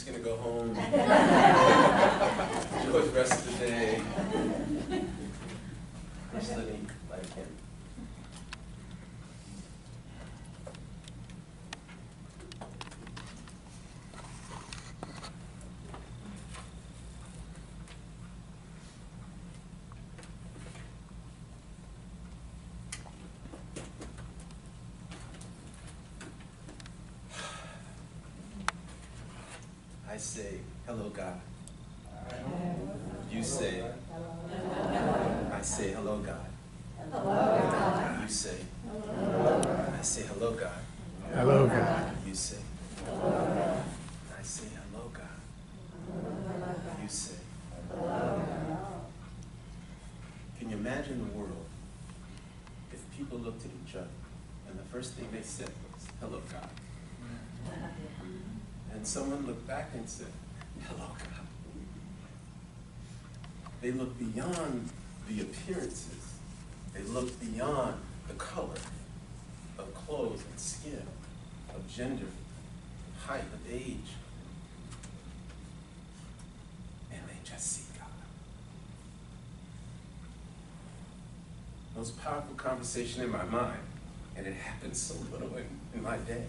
just gonna go home. Enjoy the rest of the day. I'm just living like him. I say, hello, God. You say, I say, hello, God. You say, I say, hello, God. Hello, God. You say, I say, hello, God. You say, can you imagine the world if people looked at each other and the first thing they said was, hello, God? And someone looked back and said, hello, God. They looked beyond the appearances. They looked beyond the color of clothes and skin, of gender, height, of age. And they just see God. Most powerful conversation in my mind, and it happens so little in my day,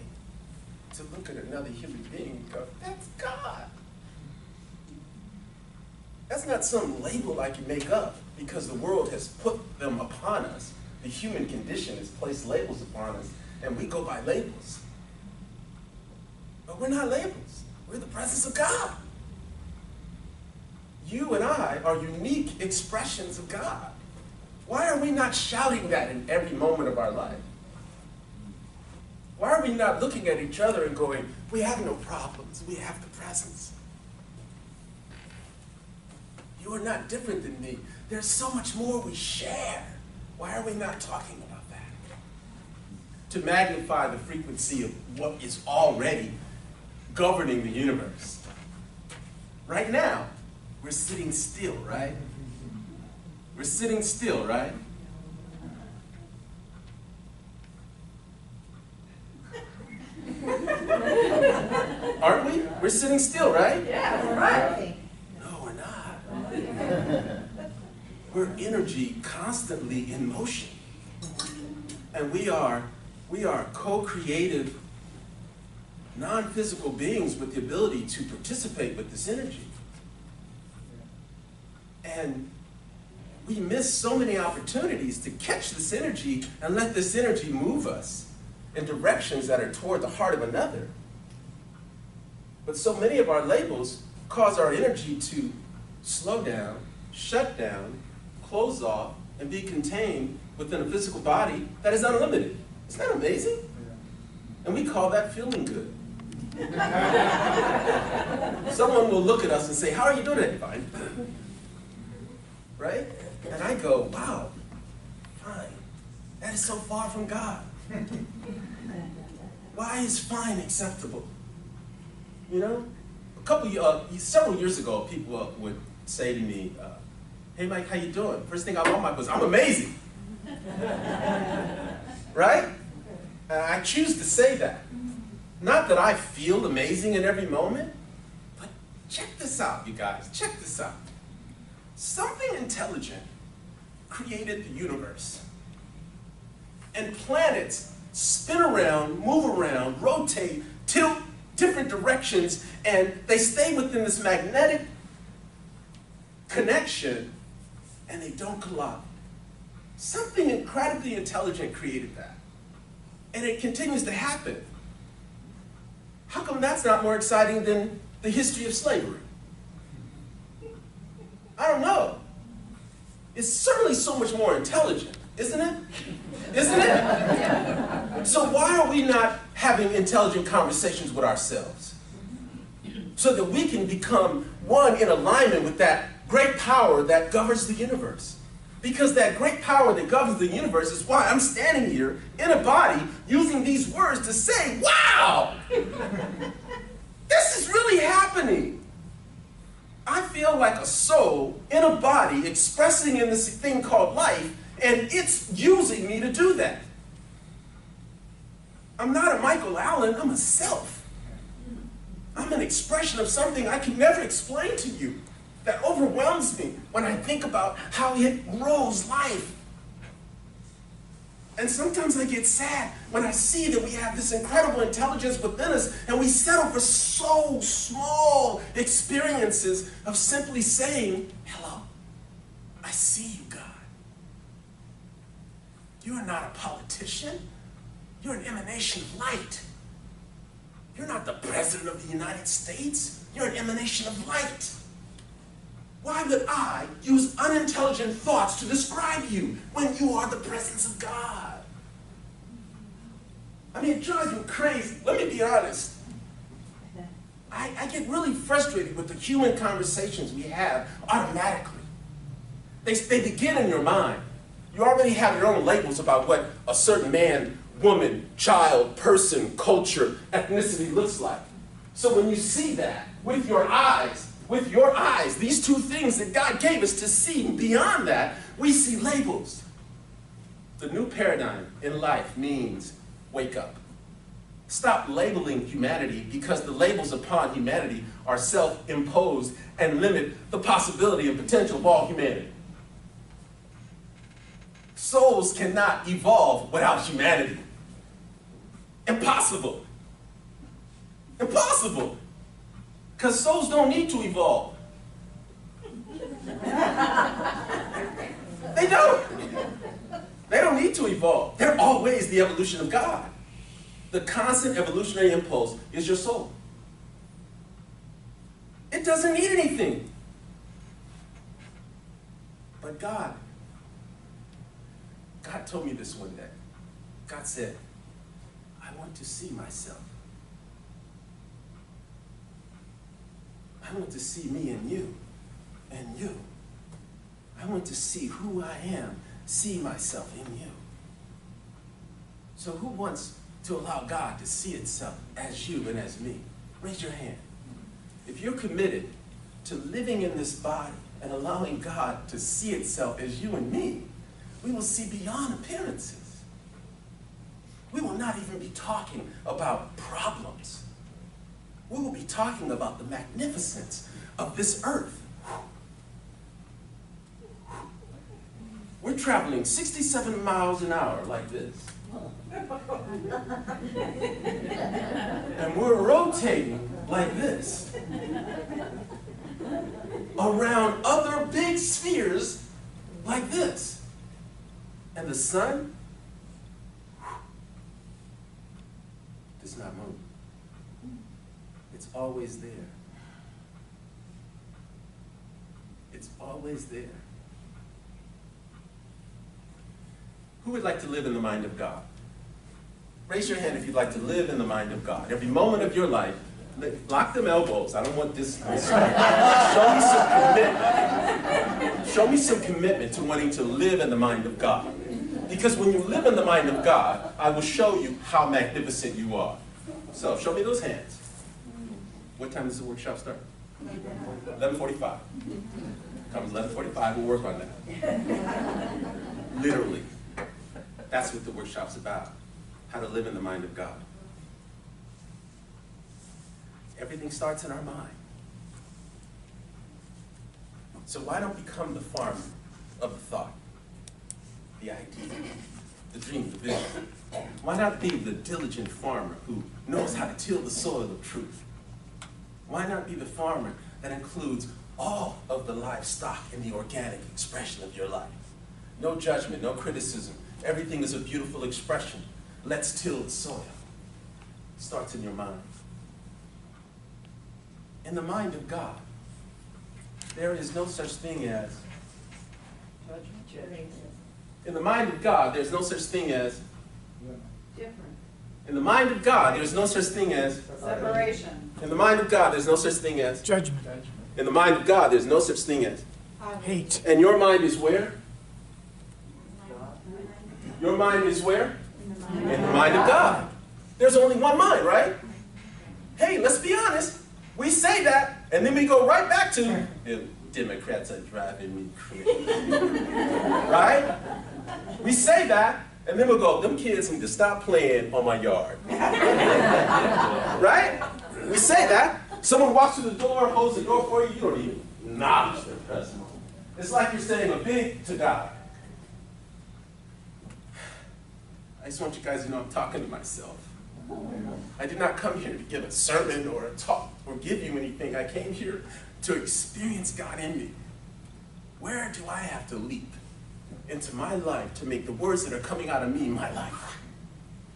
to look at another human being and go, that's God. That's not some label I can make up because the world has put them upon us. The human condition has placed labels upon us, and we go by labels. But we're not labels. We're the presence of God. You and I are unique expressions of God. Why are we not shouting that in every moment of our life? Why are we not looking at each other and going, we have no problems, we have the presence? You are not different than me. There's so much more we share. Why are we not talking about that? To magnify the frequency of what is already governing the universe. Right now, we're sitting still, right? We're sitting still, right? Aren't we? We're sitting still, right? Yeah, we're right. No, we're not. We're energy constantly in motion. And we are co-creative, non-physical beings with the ability to participate with this energy. And we miss so many opportunities to catch this energy and let this energy move us in directions that are toward the heart of another. But so many of our labels cause our energy to slow down, shut down, close off, and be contained within a physical body that is unlimited. Isn't that amazing? And we call that feeling good. Someone will look at us and say, how are you doing today? Fine. Right? And I go, wow, fine. That is so far from God. Why is fine acceptable? You know? Several years ago, people would say to me, hey Mike, how you doing? First thing I want my was, I'm amazing. Right? And I choose to say that. Not that I feel amazing in every moment, but check this out, you guys. Check this out. Something intelligent created the universe. And planets spin around, move around, rotate, tilt different directions, and they stay within this magnetic connection, and they don't collide. Something incredibly intelligent created that. And it continues to happen. How come that's not more exciting than the history of slavery? I don't know. It's certainly so much more intelligent, isn't it? Isn't it? So why are we not having intelligent conversations with ourselves? So that we can become one in alignment with that great power that governs the universe. Because that great power that governs the universe is why I'm standing here in a body using these words to say, wow! This is really happening. I feel like a soul in a body expressing in this thing called life, and it's using me to do that. I'm not a Michael Allen, I'm a self. I'm an expression of something I can never explain to you that overwhelms me when I think about how it rules life. And sometimes I get sad when I see that we have this incredible intelligence within us and we settle for so small experiences of simply saying, hello, I see you, God. You are not a politician. You're an emanation of light. You're not the President of the United States. You're an emanation of light. Why would I use unintelligent thoughts to describe you when you are the presence of God? I mean, it drives me crazy. Let me be honest. I get really frustrated with the human conversations we have automatically. They begin in your mind. You already have your own labels about what a certain man, woman, child, person, culture, ethnicity looks like. So when you see that with your eyes, these two things that God gave us to see, beyond that, we see labels. The new paradigm in life means wake up. Stop labeling humanity because the labels upon humanity are self-imposed and limit the possibility and potential of all humanity. Souls cannot evolve without humanity. Impossible. Impossible. Because souls don't need to evolve. They don't. They don't need to evolve. They're always the evolution of God. The constant evolutionary impulse is your soul. It doesn't need anything. But God told me this one day. God said, I want to see myself. I want to see me and you, and you. I want to see who I am, see myself in you. So who wants to allow God to see itself as you and as me? Raise your hand. If you're committed to living in this body and allowing God to see itself as you and me, we will see beyond appearances. We will not even be talking about problems. We will be talking about the magnificence of this earth. We're traveling 67 miles an hour like this. And we're rotating like this around other big spheres like this. And the sun does not move. It's always there. It's always there. Who would like to live in the mind of God? Raise your hand if you'd like to live in the mind of God. Every moment of your life, lock them elbows. I don't want this. Show me some commitment. Show me some commitment to wanting to live in the mind of God. Because when you live in the mind of God, I will show you how magnificent you are. So show me those hands. What time does the workshop start? 11:45. Comes 11:45, we'll work on that. Literally. That's what the workshop's about. How to live in the mind of God. Everything starts in our mind. So why don't become the farmer of the thought, the idea, the dream, the vision? Why not be the diligent farmer who knows how to till the soil of truth? Why not be the farmer that includes all of the livestock in the organic expression of your life? No judgment, no criticism. Everything is a beautiful expression. Let's till the soil. It starts in your mind. In the mind of God, there is no such thing as judgment. In the mind of God, there's no such thing as different. In the mind of God, there's no such thing as separation. In the mind of God, there's no such thing as judgment. In the mind of God, there's no such thing as Hate. And your mind is where? Your mind is where? In the mind of God. There's only one mind, right? Hey, let's be honest. We say that, and then we go right back to, Democrats are driving me crazy. Right? We say that, and then we'll go, them kids need to stop playing on my yard. Right? We say that, Someone walks through the door, holds the door for you, you don't even acknowledge their presence. It's like you're saying a big to God. I just want you guys to know I'm talking to myself. I did not come here to give a sermon or a talk or give you anything. I came here to experience God in me. Where do I have to leap into my life to make the words that are coming out of me my life?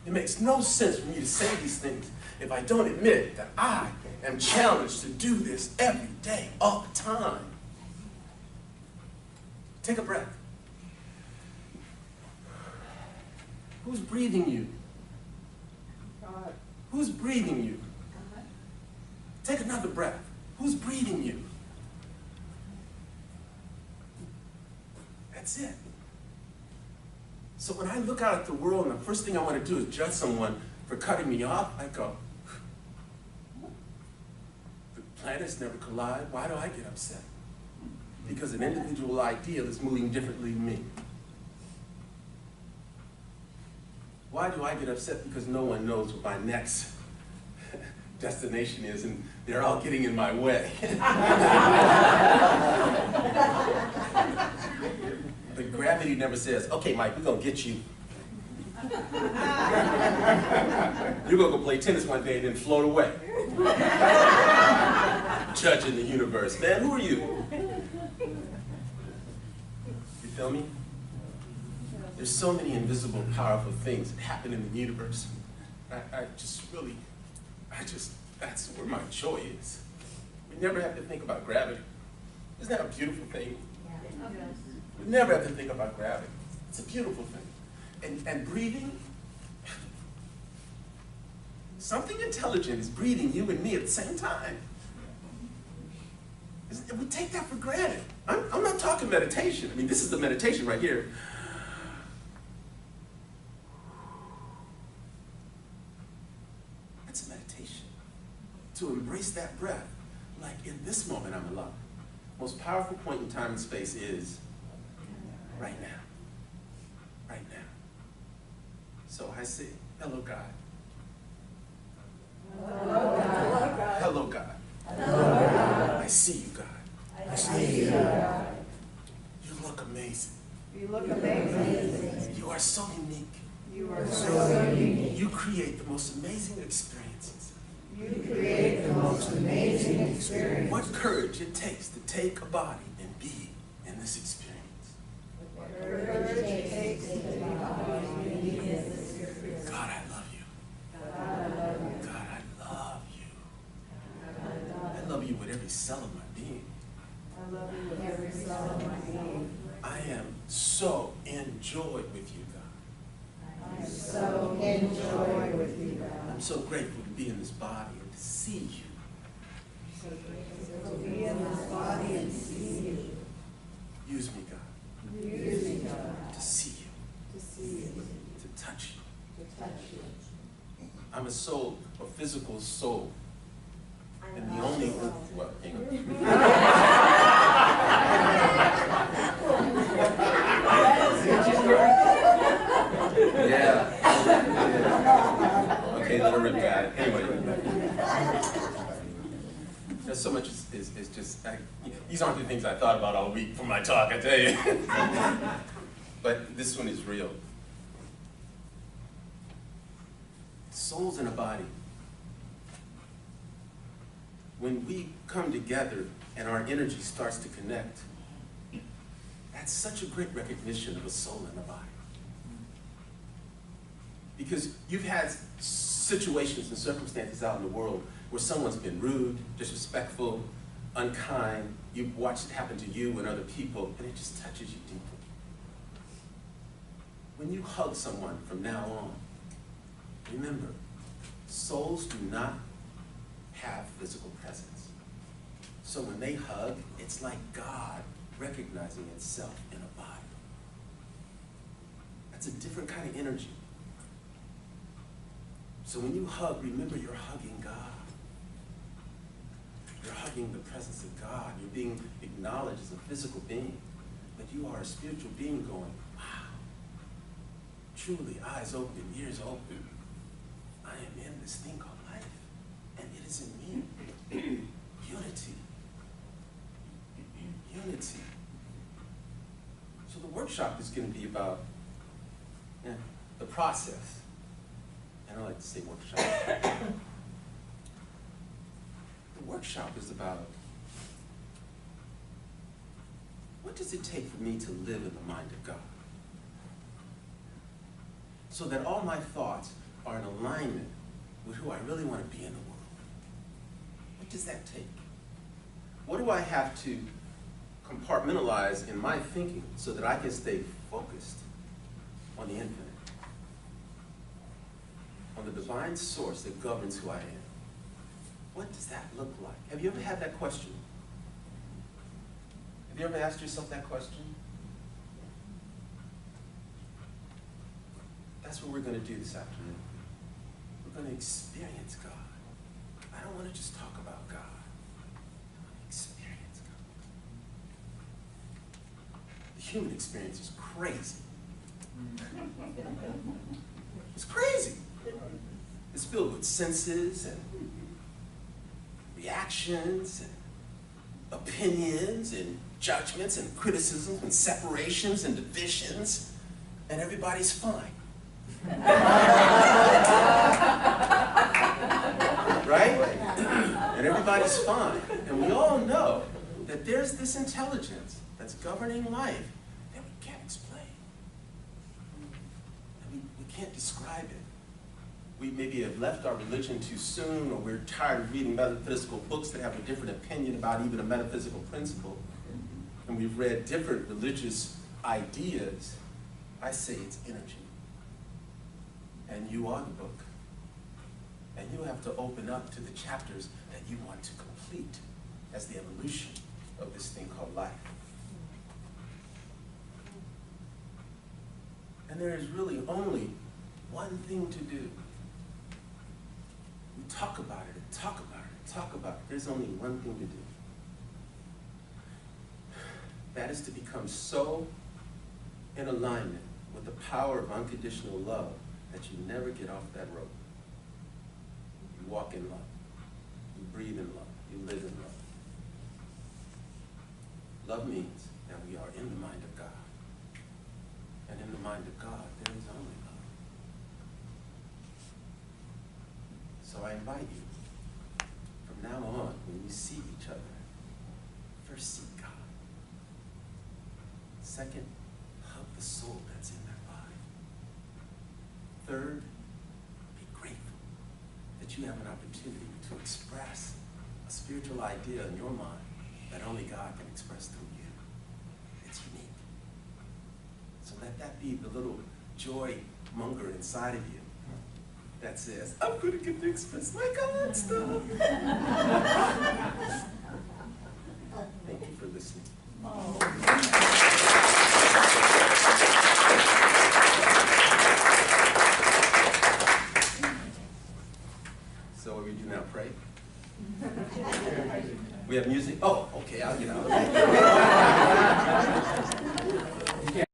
It makes no sense for me to say these things if I don't admit that I am challenged to do this every day, all the time. Take a breath. Who's breathing you? God. Who's breathing you? God. Take another breath. Who's breathing you? That's it. So when I look out at the world and the first thing I want to do is judge someone for cutting me off, I go, the planets never collide. Why do I get upset? Because an individual ideal is moving differently than me. Why do I get upset? Because no one knows what my next destination is, and they're all getting in my way. But gravity never says, okay, Mike, we're going to get you. You're going to go play tennis one day and then float away. Judging the universe. Man, who are you? You feel me? There's so many invisible, powerful things that happen in the universe. That's where my joy is. We never have to think about gravity. Isn't that a beautiful thing? We never have to think about gravity. It's a beautiful thing. And breathing, something intelligent is breathing you and me at the same time. We take that for granted. I'm not talking meditation. I mean, this is the meditation right here. That's a meditation. To embrace that breath, like in this moment I'm alive. Most powerful point in time and space is right now. Right now. So I say, hello God. Hello, God. Hello God. Hello, God. I see you, God. I see you, God. You look amazing. You look amazing. You are so unique. You are so unique. You create the most amazing experiences. You create the most amazing experience. What courage it takes to take a body and be in this experience. Courage it takes to be body and be in this experience. God, I love you. God, I love you. God, I love you. God, I love you with every cell of my being. I love you with every cell of my being. I am so in joy with you, God. I am so in joy with you, God. I'm so grateful to be in this body and to see you. So grateful to be in this body and see you. Use me, God, Use me, God, to see you, to see you, to touch you. to touch you. I'm a soul, a physical soul. And the only, well, hang on. Yeah. Okay, let her rip that. Anyway. There's so much is just, these aren't the things I thought about all week for my talk, I tell you. But this one is real. Souls in a body. When we come together and our energy starts to connect, that's such a great recognition of a soul in a body. Because you've had situations and circumstances out in the world where someone's been rude, disrespectful, unkind. You've watched it happen to you and other people, and it just touches you deeply. When you hug someone from now on, remember, souls do not have physical presence. So when they hug, it's like God recognizing itself in a body. That's a different kind of energy. So when you hug, remember you're hugging God. You're hugging the presence of God. You're being acknowledged as a physical being. But you are a spiritual being going, wow. Truly, eyes open, ears open. I am in this thing called life, and it is in me. unity. Unity. So the workshop is going to be about the process. And I like to say workshop. The workshop is about what does it take for me to live in the mind of God? So that all my thoughts are in alignment with who I really want to be in the world. What does that take? What do I have to compartmentalize in my thinking so that I can stay focused on the infinite, on the divine source that governs who I am? What does that look like? Have you ever had that question? Have you ever asked yourself that question? That's what we're going to do this afternoon. We're going to experience God. I don't want to just talk about God. I want to experience God. The human experience is crazy. It's crazy. It's filled with senses and reactions and opinions and judgments and criticisms and separations and divisions, and everybody's fine. Right? And everybody's fine. And we all know that there's this intelligence that's governing life that we can't explain. That we can't describe it. We maybe have left our religion too soon, or we're tired of reading metaphysical books that have a different opinion about even a metaphysical principle. And we've read different religious ideas. I say it's energy. And you are the book. And you have to open up to the chapters that you want to complete as the evolution of this thing called life. And there is really only one thing to do. We talk about it and talk about it and talk about it. There's only one thing to do. That is to become so in alignment with the power of unconditional love that you never get off that road. You walk in love. You breathe in love. You live in love. Love means that we are in the mind of God. And in the mind of God, there is only love. So I invite you, from now on, when you see each other, first seek God. Second, hug the soul that's in their body. Third, be grateful that you have an opportunity to express a spiritual idea in your mind that only God can express through you. It's unique. So let that be the little joy monger inside of you that says, I'm going to get to express my God stuff. Thank you for listening. So what we do now, pray? We have music? Oh, okay, I'll get out.